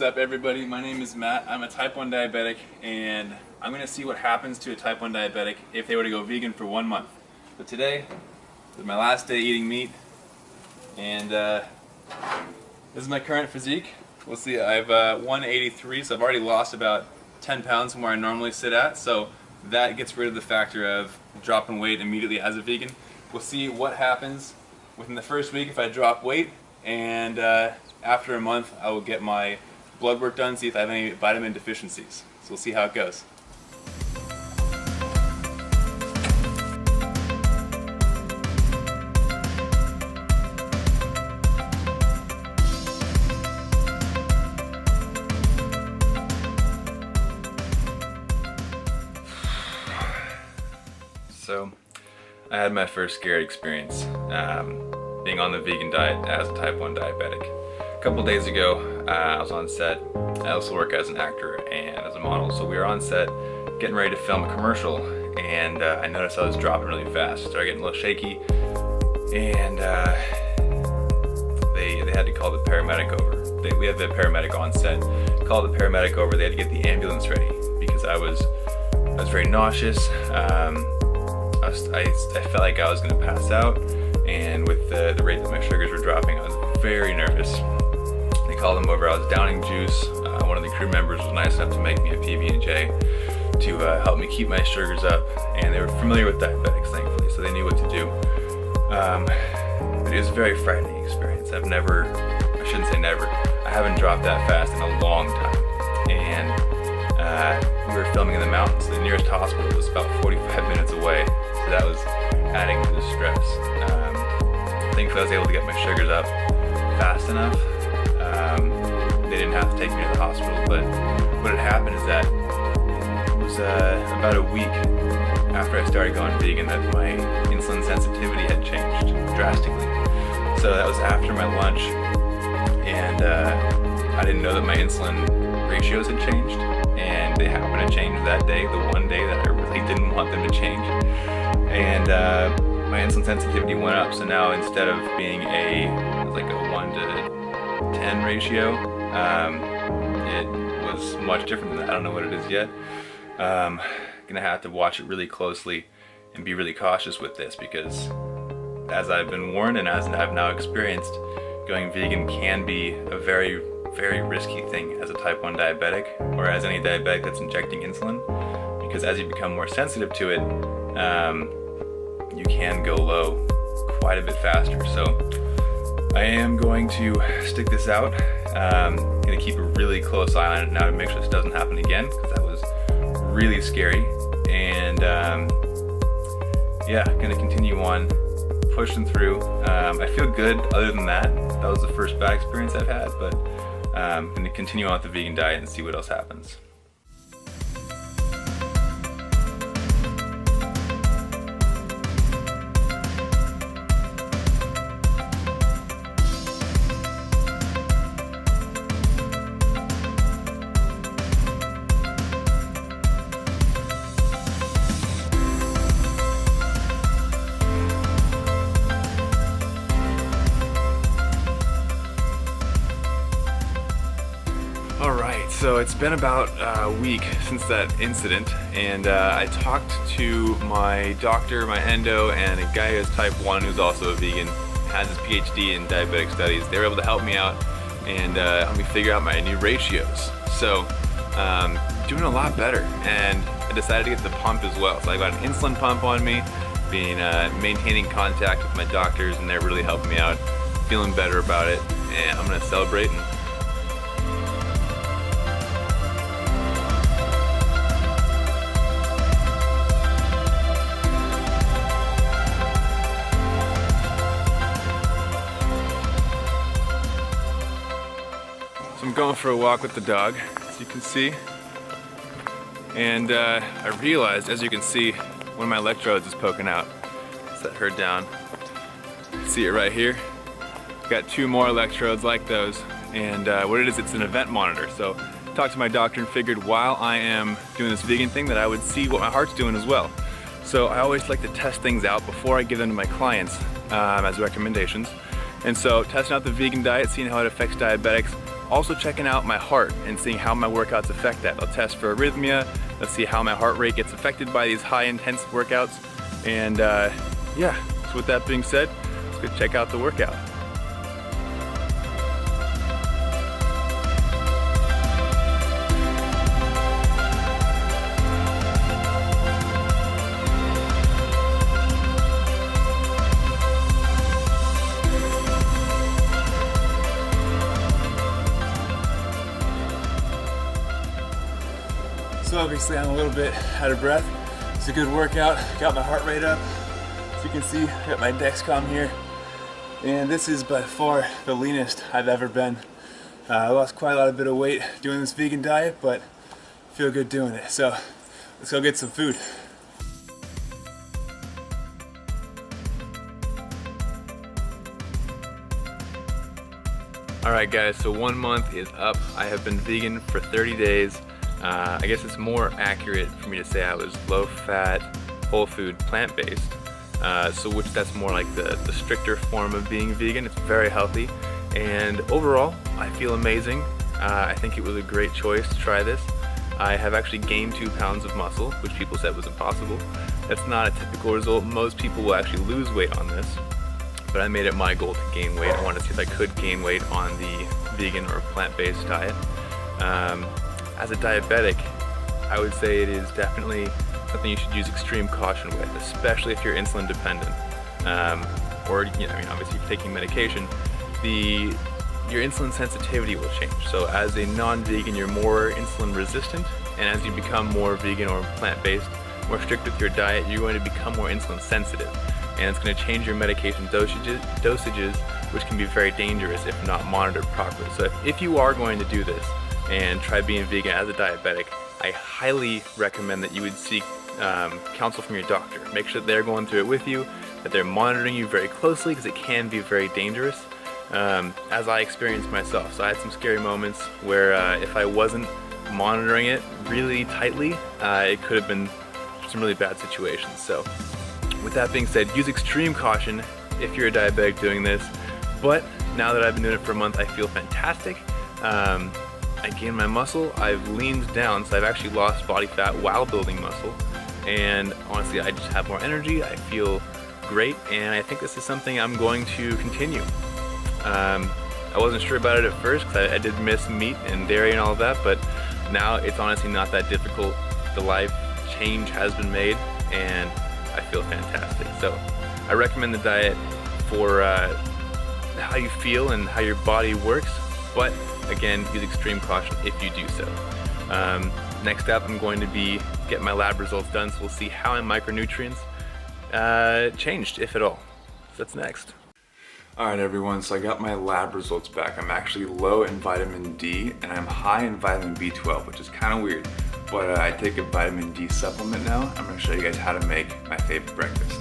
What's up everybody, my name is Matt. I'm a type 1 diabetic and I'm going to see what happens to a type 1 diabetic if they were to go vegan for 1 month. So today is my last day eating meat and this is my current physique. We'll see, I have 183, so I've already lost about 10 pounds from where I normally sit at, so that gets rid of the factor of dropping weight immediately as a vegan. We'll see what happens within the first week if I drop weight, and after a month I will get my blood work done, see if I have any vitamin deficiencies. So we'll see how it goes. So I had my first scary experience being on the vegan diet as a type 1 diabetic. A couple days ago, I was on set. I also work as an actor and as a model, so we were on set getting ready to film a commercial, and I noticed I was dropping really fast. I started getting a little shaky, and they had to call the paramedic over. We had the paramedic on set. Called the paramedic over. They had to get the ambulance ready because I was very nauseous. I felt like I was going to pass out, and with the rate that my sugars were dropping, I was very nervous. They called them over. I was downing juice. One of the crew members was nice enough to make me a PB&J to help me keep my sugars up, and they were familiar with diabetics, thankfully, so they knew what to do. But it was a very frightening experience. I shouldn't say never, I haven't dropped that fast in a long time. And we were filming in the mountains. The nearest hospital was about 45 minutes away, so that was adding to the stress. Thankfully I was able to get my sugars up fast enough. They didn't have to take me to the hospital, but what had happened is that it was about a week after I started going vegan that my insulin sensitivity had changed drastically. So that was after my lunch, and I didn't know that my insulin ratios had changed, and they happened to change that day, the one day that I really didn't want them to change. And my insulin sensitivity went up, so now instead of being like a 1 to 10 ratio, it was much different than that. I don't know what it is yet. Gonna have to watch it really closely and be really cautious with this, because as I've been warned and as I've now experienced, going vegan can be a very, very risky thing as a type 1 diabetic, or as any diabetic that's injecting insulin, because as you become more sensitive to it, you can go low quite a bit faster. So I am going to stick this out. I'm going to keep a really close eye on it now to make sure this doesn't happen again, because that was really scary. And yeah, going to continue on pushing through. I feel good other than that. That was the first bad experience I've had, but I'm going to continue on with the vegan diet and see what else happens. Alright, so it's been about a week since that incident, and I talked to my doctor, my endo, and a guy who's type 1 who's also a vegan, has his PhD in diabetic studies. They were able to help me out and help me figure out my new ratios. So, doing a lot better, and I decided to get the pump as well. So I got an insulin pump on me, maintaining contact with my doctors, and they're really helping me out, feeling better about it, and I'm gonna celebrate. So I'm going for a walk with the dog, as you can see, and I realized, as you can see, one of my electrodes is poking out. Set her down. See it right here? Got 2 more electrodes like those, and what it is, it's an event monitor. So I talked to my doctor and figured while I am doing this vegan thing that I would see what my heart's doing as well. So I always like to test things out before I give them to my clients as recommendations. And so testing out the vegan diet, seeing how it affects diabetics, Also checking out my heart and seeing how my workouts affect that. I'll test for arrhythmia. Let's see how my heart rate gets affected by these high intense workouts. And yeah, so with that being said, let's go check out the workout. So obviously I'm a little bit out of breath. It's a good workout. Got my heart rate up. As you can see, I got my Dexcom here. And this is by far the leanest I've ever been. I lost quite a bit of weight doing this vegan diet, but I feel good doing it. So let's go get some food. Alright guys, so 1 month is up. I have been vegan for 30 days. I guess it's more accurate for me to say I was low-fat, whole food, plant-based. So which that's more like the stricter form of being vegan. It's very healthy, and overall I feel amazing. I think it was a great choice to try this. I have actually gained 2 pounds of muscle, which people said was impossible. That's not a typical result. Most people will actually lose weight on this, but I made it my goal to gain weight. I wanted to see if I could gain weight on the vegan or plant-based diet. As a diabetic, I would say it is definitely something you should use extreme caution with, especially if you're insulin dependent. Or, you know, I mean, obviously if you're taking medication, your insulin sensitivity will change. So as a non-vegan, you're more insulin resistant, and as you become more vegan or plant-based, more strict with your diet, you're going to become more insulin sensitive. And it's going to change your medication dosages, which can be very dangerous if not monitored properly. So if you are going to do this, and try being vegan as a diabetic, I highly recommend that you would seek counsel from your doctor. Make sure that they're going through it with you, that they're monitoring you very closely, because it can be very dangerous, as I experienced myself. So I had some scary moments where if I wasn't monitoring it really tightly, it could have been some really bad situations. So with that being said, use extreme caution if you're a diabetic doing this. But now that I've been doing it for a month, I feel fantastic. I gained my muscle, I've leaned down, so I've actually lost body fat while building muscle, and honestly I just have more energy, I feel great, and I think this is something I'm going to continue. I wasn't sure about it at first because I did miss meat and dairy and all of that, but now it's honestly not that difficult. The life change has been made and I feel fantastic. So I recommend the diet for how you feel and how your body works, but again, use extreme caution if you do so. Next up, I'm going to get my lab results done, so we'll see how my micronutrients changed, if at all. So that's next. Alright everyone, so I got my lab results back. I'm actually low in vitamin D and I'm high in vitamin B12, which is kind of weird. But I take a vitamin D supplement now. I'm going to show you guys how to make my favorite breakfast.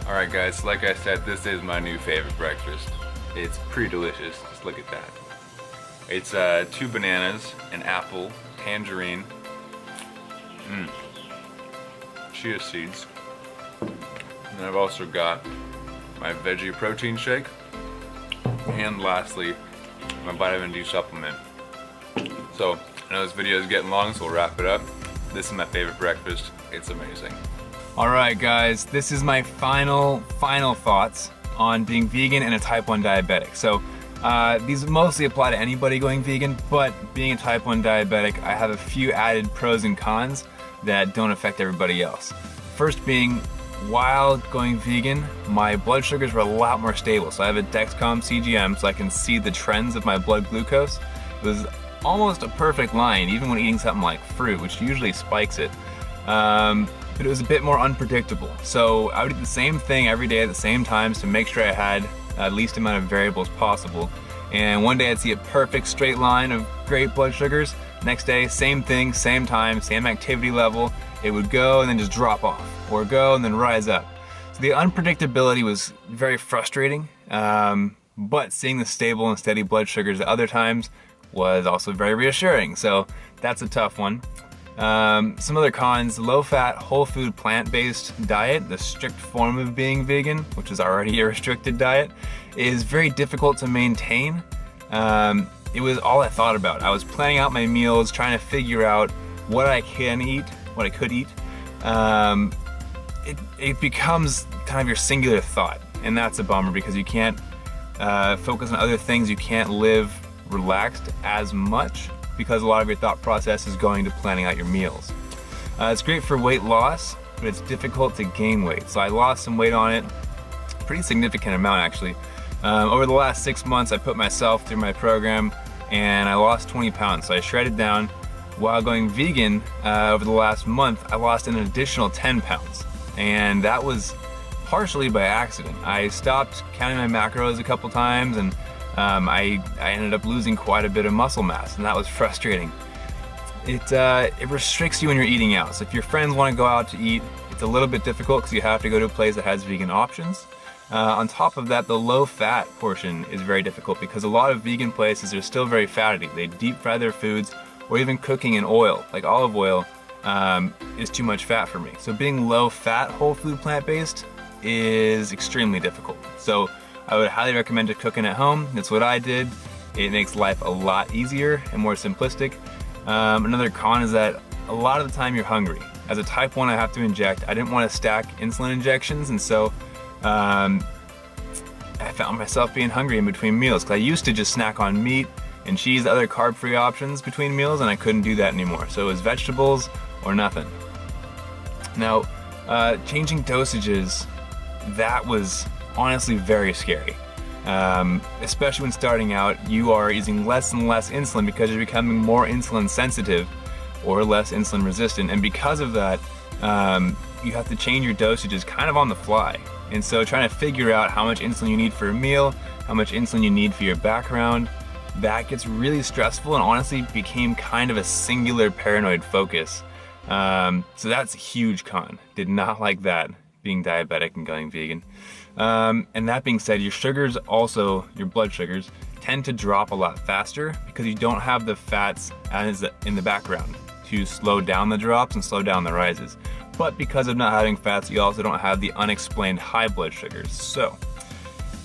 Alright guys, like I said, this is my new favorite breakfast. It's pretty delicious, just look at that. It's 2 bananas, an apple, tangerine, chia seeds, and I've also got my veggie protein shake, and lastly, my vitamin D supplement. So, I know this video is getting long, so we'll wrap it up. This is my favorite breakfast, it's amazing. Alright guys, this is my final thoughts on being vegan and a type 1 diabetic. So these mostly apply to anybody going vegan, but being a type 1 diabetic, I have a few added pros and cons. that don't affect everybody else. First being, while going vegan, my blood sugars were a lot more stable. So I have a Dexcom CGM, so I can see the trends of my blood glucose. It was almost a perfect line, even when eating something like fruit, which usually spikes it. But it was a bit more unpredictable. So I would eat the same thing every day at the same times to make sure I had the least amount of variables possible. And one day I'd see a perfect straight line of great blood sugars. Next day, same thing, same time, same activity level. It would go and then just drop off, or go and then rise up. So the unpredictability was very frustrating, but seeing the stable and steady blood sugars at other times was also very reassuring. So that's a tough one. Some other cons: low-fat, whole food, plant-based diet, the strict form of being vegan, which is already a restricted diet, is very difficult to maintain. It was all I thought about. I was planning out my meals, trying to figure out what I can eat, what I could eat. It becomes kind of your singular thought, and that's a bummer because you can't focus on other things. You can't live relaxed as much because a lot of your thought process is going to planning out your meals. It's great for weight loss, but it's difficult to gain weight. So I lost some weight on it, pretty significant amount actually. Over the last 6 months, I put myself through my program and I lost 20 pounds. So I shredded down. While going vegan, over the last month, I lost an additional 10 pounds. And that was partially by accident. I stopped counting my macros a couple times, and I ended up losing quite a bit of muscle mass, and that was frustrating. It restricts you when you're eating out. So if your friends want to go out to eat, it's a little bit difficult because you have to go to a place that has vegan options. On top of that, the low-fat portion is very difficult because a lot of vegan places are still very fatty. They deep fry their foods, or even cooking in oil, like olive oil, is too much fat for me. So being low-fat, whole food, plant-based is extremely difficult. So I would highly recommend to cooking at home. That's what I did. It makes life a lot easier and more simplistic. Another con is that a lot of the time you're hungry. As a type 1, I have to inject. I didn't want to stack insulin injections, and so I found myself being hungry in between meals because I used to just snack on meat and cheese, other carb-free options between meals, and I couldn't do that anymore. So it was vegetables or nothing. Now, changing dosages, that was honestly very scary. Especially when starting out, you are using less and less insulin because you're becoming more insulin sensitive or less insulin resistant, and because of that, you have to change your dosages kind of on the fly. And so trying to figure out how much insulin you need for a meal, how much insulin you need for your background, that gets really stressful and honestly became kind of a singular paranoid focus. So that's a huge con. Did not like that, being diabetic and going vegan. And that being said, your sugars also, your blood sugars, tend to drop a lot faster because you don't have the fats as in the background to slow down the drops and slow down the rises. But because of not having fats, you also don't have the unexplained high blood sugars. So,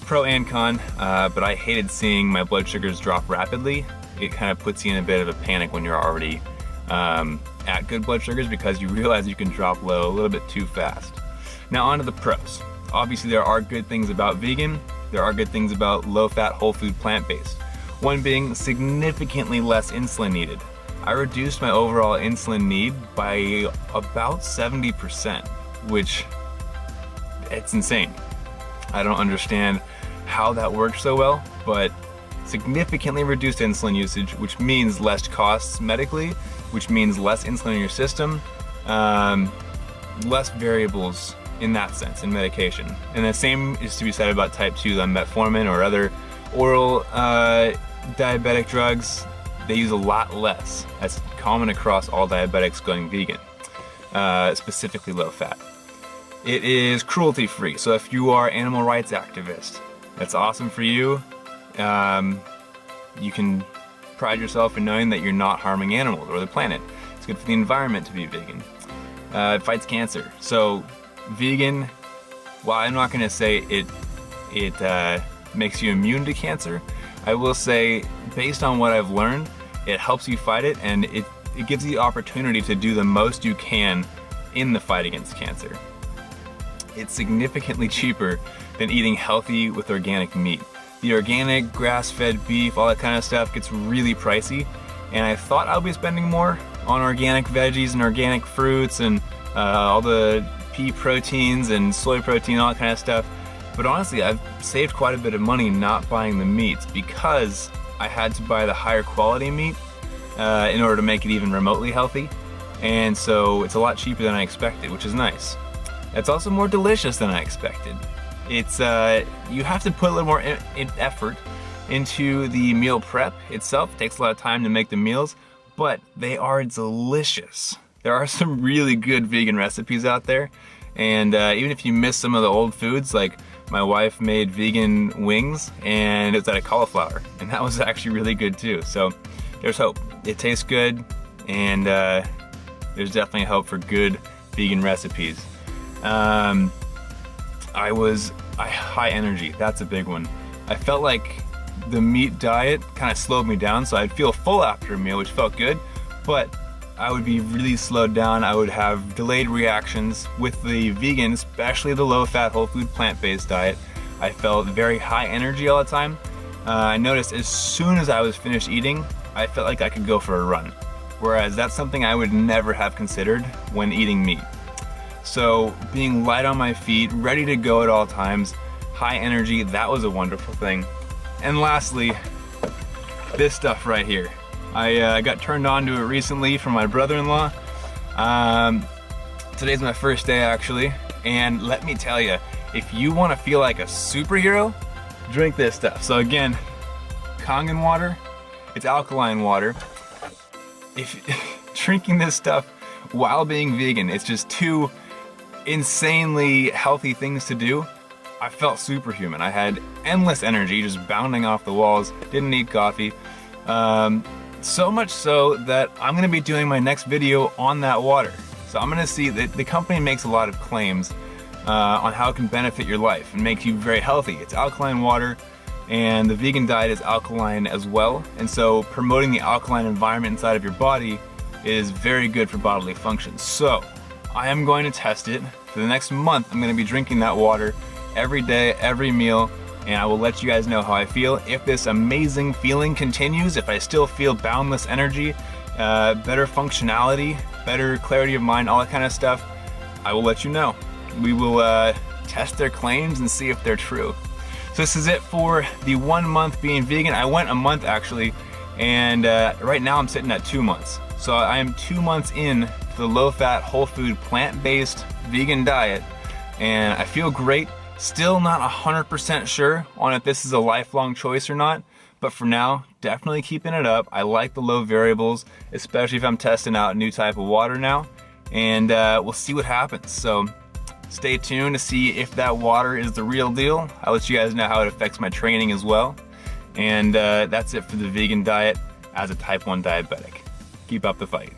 pro and con, but I hated seeing my blood sugars drop rapidly. It kind of puts you in a bit of a panic when you're already at good blood sugars because you realize you can drop low a little bit too fast. Now on to the pros. Obviously there are good things about vegan. There are good things about low-fat, whole food, plant-based. One being significantly less insulin needed. I reduced my overall insulin need by about 70%, which it's insane. I don't understand how that works so well, but significantly reduced insulin usage, which means less costs medically, which means less insulin in your system, less variables in that sense in medication. And the same is to be said about type 2, like metformin or other oral diabetic drugs. They use a lot less. That's common across all diabetics going vegan, specifically low fat. It is cruelty free. So if you are animal rights activist, that's awesome for you. You can pride yourself in knowing that you're not harming animals or the planet. It's good for the environment to be vegan. It fights cancer. So vegan, well, I'm not gonna say it makes you immune to cancer. I will say, based on what I've learned, it helps you fight it, and it gives you the opportunity to do the most you can in the fight against cancer. It's significantly cheaper than eating healthy with organic meat. The organic, grass-fed beef, all that kind of stuff gets really pricey, and I thought I'd be spending more on organic veggies and organic fruits and all the pea proteins and soy protein, all that kind of stuff. But honestly, I've saved quite a bit of money not buying the meats because I had to buy the higher quality meat in order to make it even remotely healthy. And so it's a lot cheaper than I expected, which is nice. It's also more delicious than I expected. It's you have to put a little more effort into the meal prep itself. It takes a lot of time to make the meals, but they are delicious. There are some really good vegan recipes out there, and even if you miss some of the old foods, like my wife made vegan wings and it's out of cauliflower, and that was actually really good too. So there's hope. It tastes good, and there's definitely hope for good vegan recipes. High energy, that's a big one. I felt like the meat diet kind of slowed me down, so I'd feel full after a meal, which felt good, but I would be really slowed down. I would have delayed reactions with the vegan, especially the low-fat, whole food, plant-based diet. I felt very high energy all the time. I noticed as soon as I was finished eating, I felt like I could go for a run, whereas that's something I would never have considered when eating meat. So being light on my feet, ready to go at all times, high energy, that was a wonderful thing. And lastly, this stuff right here. I got turned on to it recently from my brother-in-law. Today's my first day actually, and let me tell you, if you want to feel like a superhero, drink this stuff. So again, Kangen water, it's alkaline water. If drinking this stuff while being vegan, it's just two insanely healthy things to do. I felt superhuman. I had endless energy, just bounding off the walls, didn't need coffee. So much so that I'm gonna be doing my next video on that water. So I'm gonna see that the company makes a lot of claims on how it can benefit your life and make you very healthy. It's alkaline water, and the vegan diet is alkaline as well. And so promoting the alkaline environment inside of your body is very good for bodily function. So I am going to test it. For the next month, I'm gonna be drinking that water every day, every meal, and I will let you guys know how I feel. If this amazing feeling continues, if I still feel boundless energy, better functionality, better clarity of mind, all that kind of stuff, I will let you know. We will test their claims and see if they're true. So this is it for the 1 month being vegan. I went a month actually, and right now I'm sitting at 2 months. So I am 2 months in to the low-fat, whole food, plant-based vegan diet, and I feel great. Still not 100% sure on if this is a lifelong choice or not, but for now, definitely keeping it up. I like the low variables, especially if I'm testing out a new type of water now, and we'll see what happens. So stay tuned to see if that water is the real deal. I'll let you guys know how it affects my training as well. And that's it for the vegan diet as a type 1 diabetic. Keep up the fight.